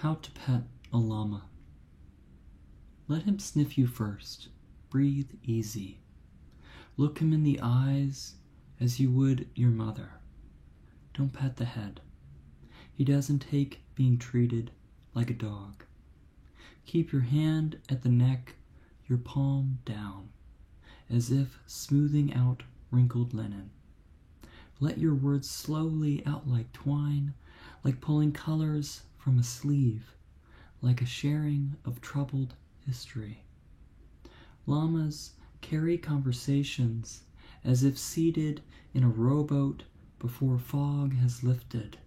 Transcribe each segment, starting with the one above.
How to pet a llama. Let him sniff you first. Breathe easy. Look him in the eyes as you would your mother. Don't pet the head. He doesn't take being treated like a dog. Keep your hand at the neck, your palm down, as if smoothing out wrinkled linen. Let your words slowly out like twine, like pulling colors from a sleeve, like a sharing of troubled history. Llamas carry conversations as if seated in a rowboat before fog has lifted,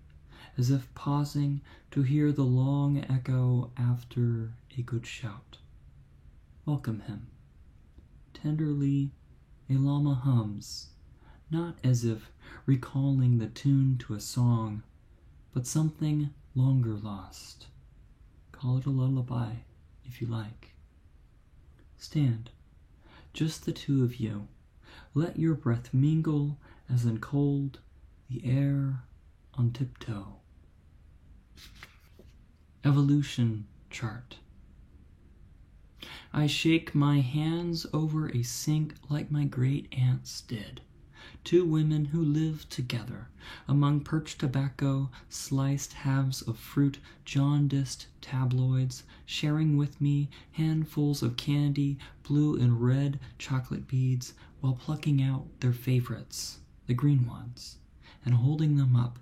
as if pausing to hear the long echo after a good shout. Welcome him. Tenderly, a llama hums, not as if recalling the tune to a song, but something longer lost. Call it a lullaby, if you like. Stand, just the two of you. Let your breath mingle as in cold, the air on tiptoe. Evolution chart. I shake my hands over a sink like my great aunts did. Two women who lived together among perched tobacco, sliced halves of fruit, jaundiced tabloids, sharing with me handfuls of candy, blue and red chocolate beads, while plucking out their favorites, the green ones, and holding them up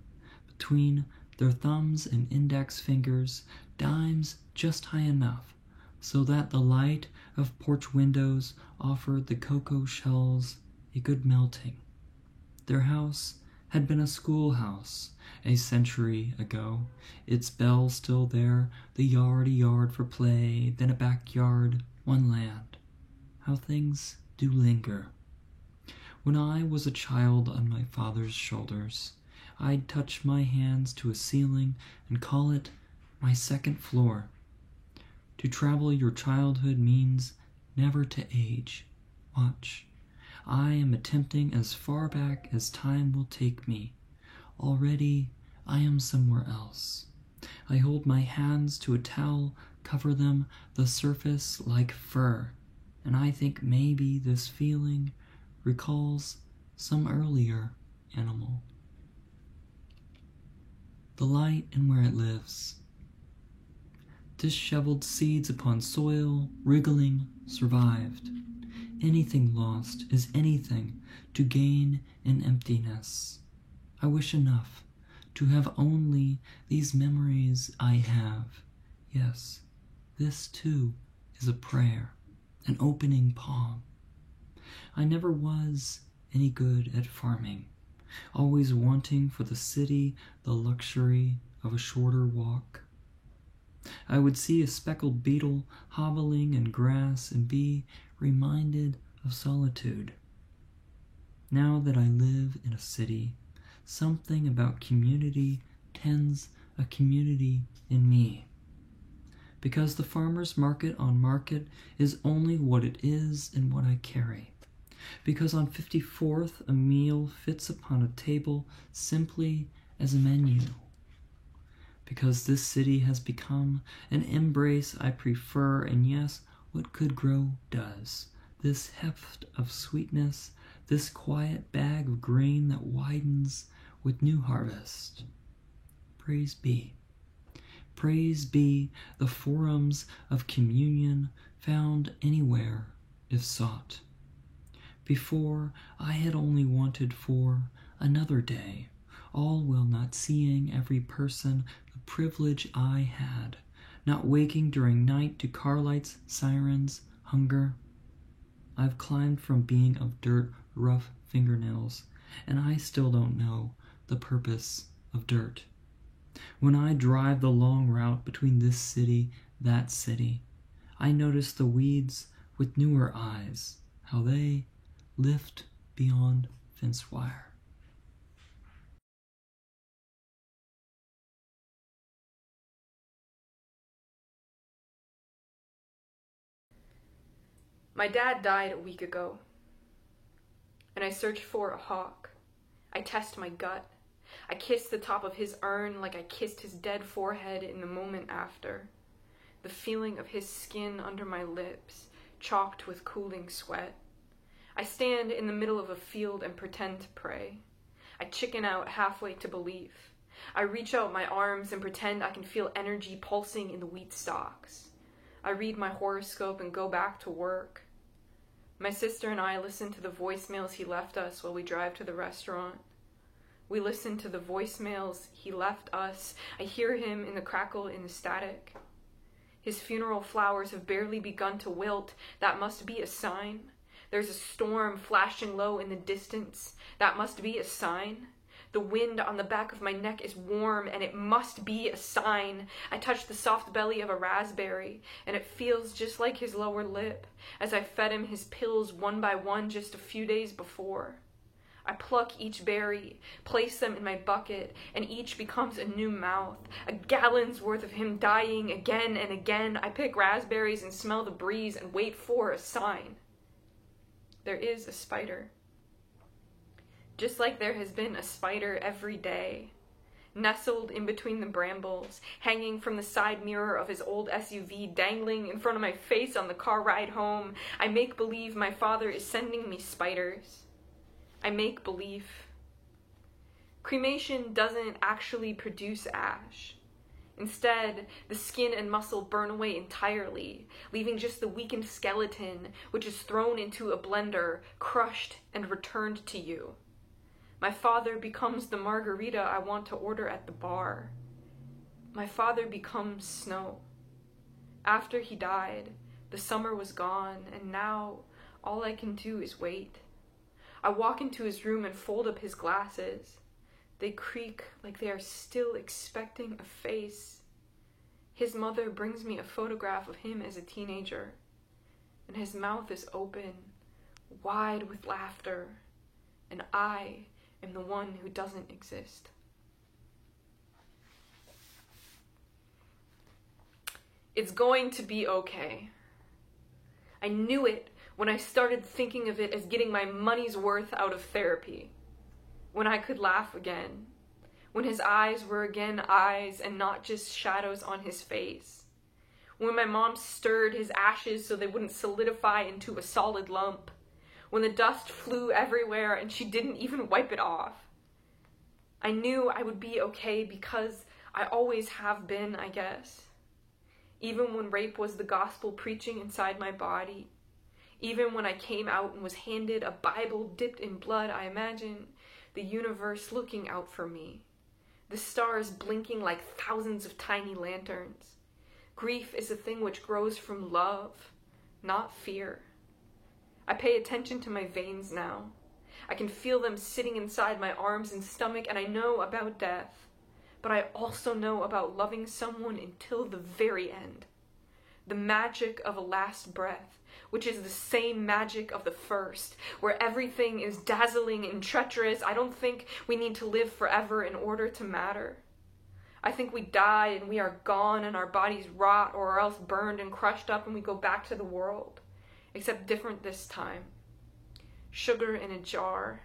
between their thumbs and index fingers, dimes just high enough so that the light of porch windows offered the cocoa shells a good melting. Their house had been a schoolhouse a century ago, its bell still there, the yard a yard for play, then a backyard, one land. How things do linger. When I was a child on my father's shoulders, I'd touch my hands to a ceiling and call it my second floor. To travel your childhood means never to age. Watch. I am attempting as far back as time will take me. Already I am somewhere else. I hold my hands to a towel, cover them, the surface like fur, and I think maybe this feeling recalls some earlier animal. The light and where it lives. Disheveled seeds upon soil, wriggling, survived. Anything lost is anything to gain in emptiness. I wish enough to have only these memories I have. Yes, this too is a prayer, an opening palm. I never was any good at farming, always wanting for the city the luxury of a shorter walk. I would see a speckled beetle hobbling in grass and be reminded of solitude. Now that I live in a city, something about community tends a community in me. Because the farmer's market on market is only what it is and what I carry. Because on 54th a meal fits upon a table simply as a menu. Because this city has become an embrace I prefer, and yes, what could grow does. This heft of sweetness, this quiet bag of grain that widens with new harvest. Praise be. Praise be the forums of communion found anywhere if sought. Before I had only wanted for another day, all while not seeing every person the privilege I had, not waking during night to car lights, sirens, hunger. I've climbed from being of dirt, rough fingernails, and I still don't know the purpose of dirt. When I drive the long route between this city, that city, I notice the weeds with newer eyes, how they lift beyond fence wire. My dad died a week ago, and I search for a hawk. I test my gut. I kissed the top of his urn like I kissed his dead forehead in the moment after. The feeling of his skin under my lips, chalked with cooling sweat. I stand in the middle of a field and pretend to pray. I chicken out halfway to belief. I reach out my arms and pretend I can feel energy pulsing in the wheat stalks. I read my horoscope and go back to work. My sister and I listen to the voicemails he left us while we drive to the restaurant. We listen to the voicemails he left us. I hear him in the crackle in the static. His funeral flowers have barely begun to wilt. That must be a sign. There's a storm flashing low in the distance. That must be a sign. The wind on the back of my neck is warm, and it must be a sign. I touch the soft belly of a raspberry, and it feels just like his lower lip, as I fed him his pills one by one just a few days before. I pluck each berry, place them in my bucket, and each becomes a new mouth, a gallon's worth of him dying again and again. I pick raspberries and smell the breeze and wait for a sign. There is a spider. Just like there has been a spider every day, nestled in between the brambles, hanging from the side mirror of his old SUV, dangling in front of my face on the car ride home. I make believe my father is sending me spiders. I make believe. Cremation doesn't actually produce ash. Instead, the skin and muscle burn away entirely, leaving just the weakened skeleton, which is thrown into a blender, crushed, and returned to you. My father becomes the margarita I want to order at the bar. My father becomes snow. After he died, the summer was gone, and now all I can do is wait. I walk into his room and fold up his glasses. They creak like they are still expecting a face. His mother brings me a photograph of him as a teenager, and his mouth is open, wide with laughter, and I am the one who doesn't exist. It's going to be okay. I knew it when I started thinking of it as getting my money's worth out of therapy. When I could laugh again. When his eyes were again eyes and not just shadows on his face. When my mom stirred his ashes so they wouldn't solidify into a solid lump. When the dust flew everywhere and she didn't even wipe it off. I knew I would be okay because I always have been, I guess. Even when rape was the gospel preaching inside my body. Even when I came out and was handed a Bible dipped in blood, I imagine the universe looking out for me. The stars blinking like thousands of tiny lanterns. Grief is a thing which grows from love, not fear. I pay attention to my veins now. I can feel them sitting inside my arms and stomach, and I know about death. But I also know about loving someone until the very end. The magic of a last breath, which is the same magic of the first, where everything is dazzling and treacherous. I don't think we need to live forever in order to matter. I think we die and we are gone and our bodies rot or are else burned and crushed up and we go back to the world. Except different this time. Sugar in a jar,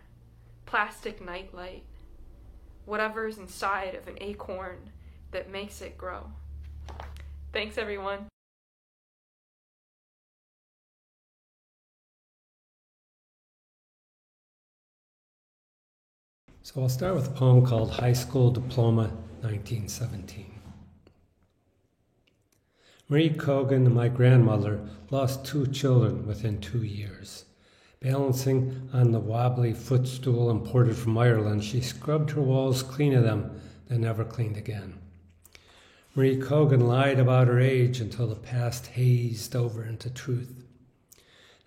plastic nightlight, whatever's inside of an acorn that makes it grow. Thanks, everyone. So I'll start with a poem called High School Diploma, 1917. Marie Cogan, my grandmother, lost 2 children within 2 years. Balancing on the wobbly footstool imported from Ireland, she scrubbed her walls clean of them, then never cleaned again. Marie Cogan lied about her age until the past hazed over into truth.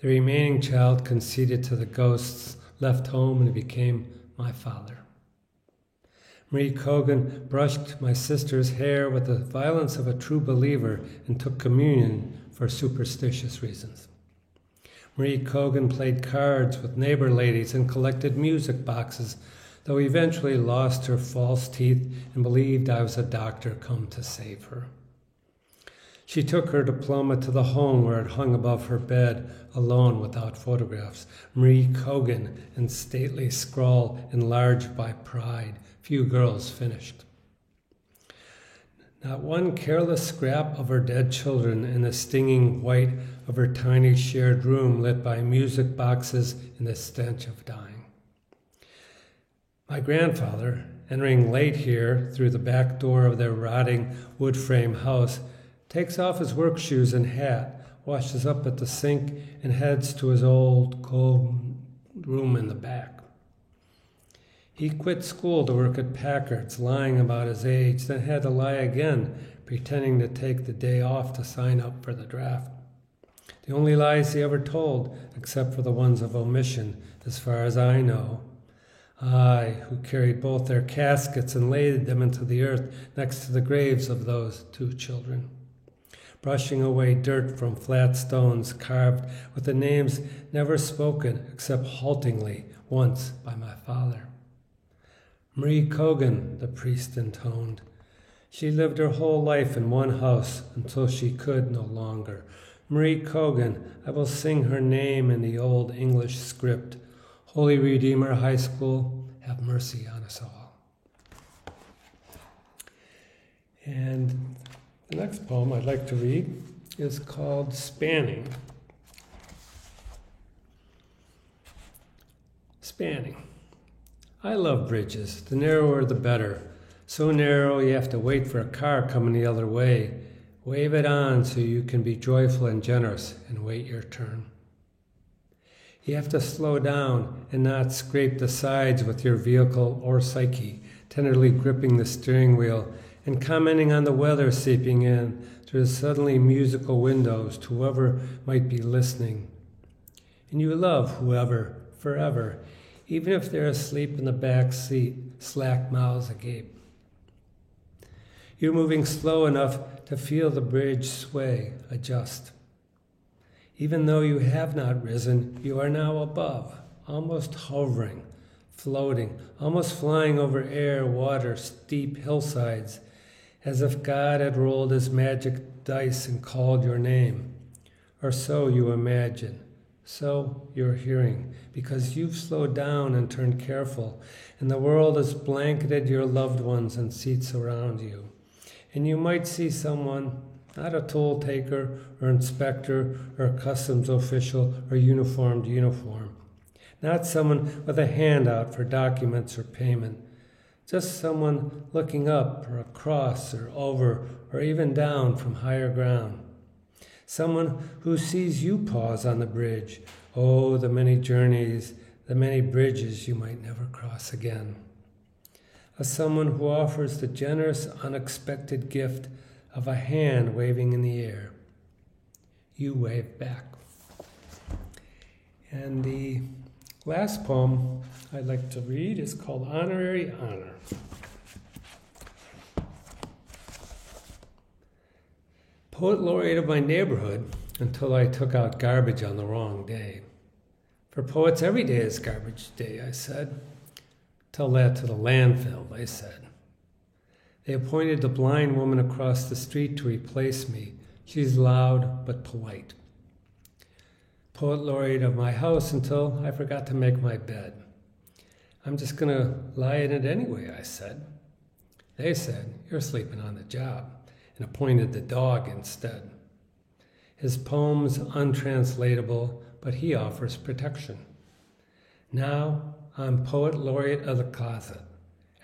The remaining child conceded to the ghosts, left home, and became my father. Marie Cogan brushed my sister's hair with the violence of a true believer and took communion for superstitious reasons. Marie Cogan played cards with neighbor ladies and collected music boxes, though eventually lost her false teeth and believed I was a doctor come to save her. She took her diploma to the home where it hung above her bed, alone without photographs. Marie Cogan in stately scrawl, enlarged by pride, Few girls finished. Not one careless scrap of her dead children in the stinging white of her tiny shared room lit by music boxes and the stench of dying. My grandfather, entering late here through the back door of their rotting wood frame house, takes off his work shoes and hat, washes up at the sink, and heads to his old, cold room in the back. He quit school to work at Packard's, lying about his age, then had to lie again, pretending to take the day off to sign up for the draft. The only lies he ever told, except for the ones of omission, as far as I know. I, who carried both their caskets and laid them into the earth next to the graves of those two children, brushing away dirt from flat stones carved with the names never spoken except haltingly once by my father. Marie Cogan, the priest intoned. She lived her whole life in one house until she could no longer. Marie Cogan, I will sing her name in the old English script. Holy Redeemer High School, have mercy on us all. And the next poem I'd like to read is called Spanning. Spanning. I love bridges. The narrower the better. So narrow you have to wait for a car coming the other way. Wave it on so you can be joyful and generous and wait your turn. You have to slow down and not scrape the sides with your vehicle or psyche, tenderly gripping the steering wheel and commenting on the weather seeping in through the suddenly musical windows to whoever might be listening. And you love whoever forever, even if they're asleep in the back seat, slack mouths agape. You're moving slow enough to feel the bridge sway, adjust. Even though you have not risen, you are now above, almost hovering, floating, almost flying over air, water, steep hillsides, as if God had rolled his magic dice and called your name. Or so you imagine, so you're hearing, because you've slowed down and turned careful, and the world has blanketed your loved ones in seats around you. And you might see someone, not a toll taker or inspector or customs official or uniform, not someone with a handout for documents or payment, just someone looking up or across or over or even down from higher ground. Someone who sees you pause on the bridge. Oh, the many journeys, the many bridges you might never cross again. As someone who offers the generous, unexpected gift of a hand waving in the air. You wave back. And the last poem I'd like to read is called Honorary Honor. Poet laureate of my neighborhood until I took out garbage on the wrong day. For poets, every day is garbage day, I said. Tell that to the landfill, they said. They appointed the blind woman across the street to replace me. She's loud but polite. Poet laureate of my house until I forgot to make my bed. I'm just going to lie in it anyway, I said. They said, you're sleeping on the job, and appointed the dog instead. His poem's untranslatable, but he offers protection. Now I'm poet laureate of the closet.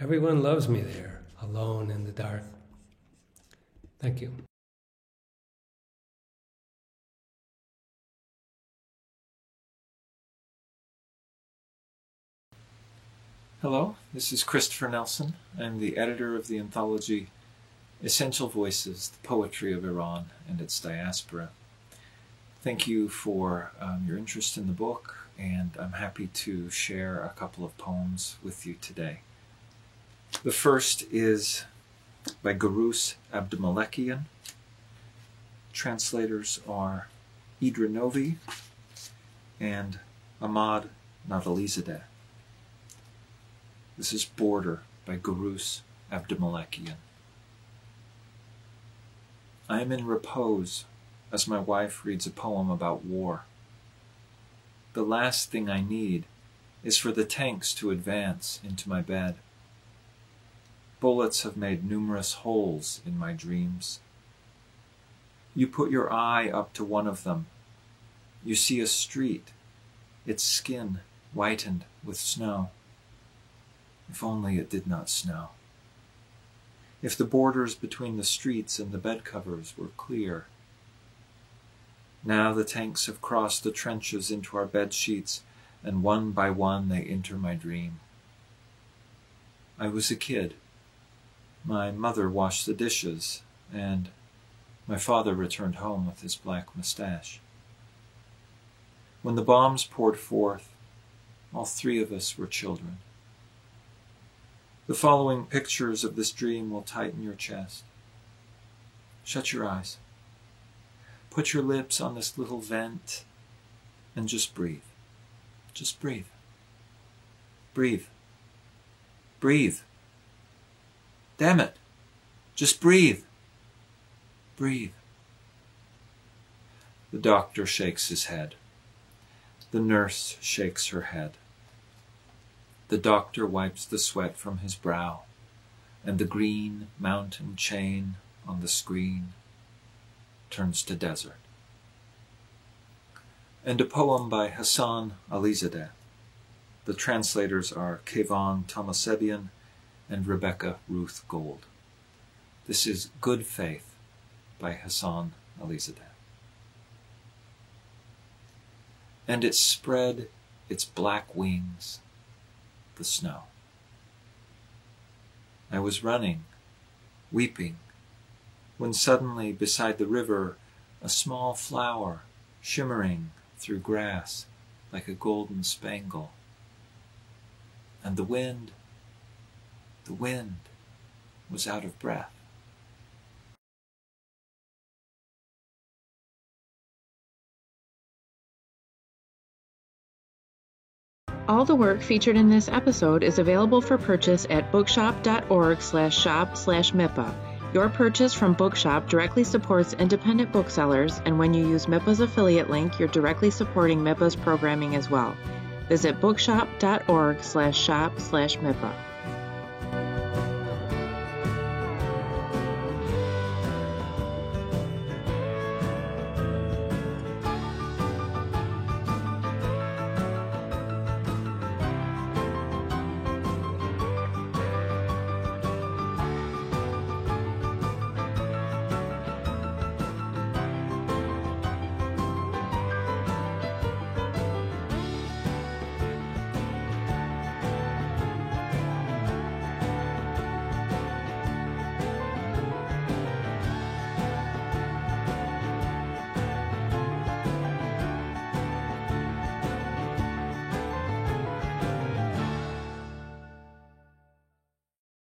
Everyone loves me there. Alone in the dark. Thank you. Hello, this is Christopher Nelson. I'm the editor of the anthology Essential Voices, the Poetry of Iran and its Diaspora. Thank you for your interest in the book, and I'm happy to share a couple of poems with you today. The first is by Gurus Abdumalekian. Translators are Idra Novi and Ahmad Navalizadeh. This is Border by Gurus Abdumalekian. I am in repose as my wife reads a poem about war. The last thing I need is for the tanks to advance into my bed. Bullets have made numerous holes in my dreams. You put your eye up to one of them. You see a street, its skin whitened with snow. If only it did not snow. If the borders between the streets and the bed covers were clear. Now the tanks have crossed the trenches into our bed sheets, and one by one they enter my dream. I was a kid. My mother washed the dishes, and my father returned home with his black mustache. When the bombs poured forth, all three of us were children. The following pictures of this dream will tighten your chest. Shut your eyes. Put your lips on this little vent and just breathe. Just breathe. Breathe. Breathe. Damn it. Just breathe. Breathe. The doctor shakes his head. The nurse shakes her head. The doctor wipes the sweat from his brow, and the green mountain chain on the screen turns to desert. And a poem by Hassan Alizadeh. The translators are Kayvon Tomasevian and Rebecca Ruth Gold. This is Good Faith by Hassan Alizadeh. And it spread its black wings, the snow. I was running, weeping, when suddenly beside the river a small flower shimmering through grass like a golden spangle. And the wind was out of breath. All the work featured in this episode is available for purchase at bookshop.org/shop/MIPA. Your purchase from Bookshop directly supports independent booksellers, and when you use MIPA's affiliate link, you're directly supporting MIPA's programming as well. Visit bookshop.org/shop/MIPA.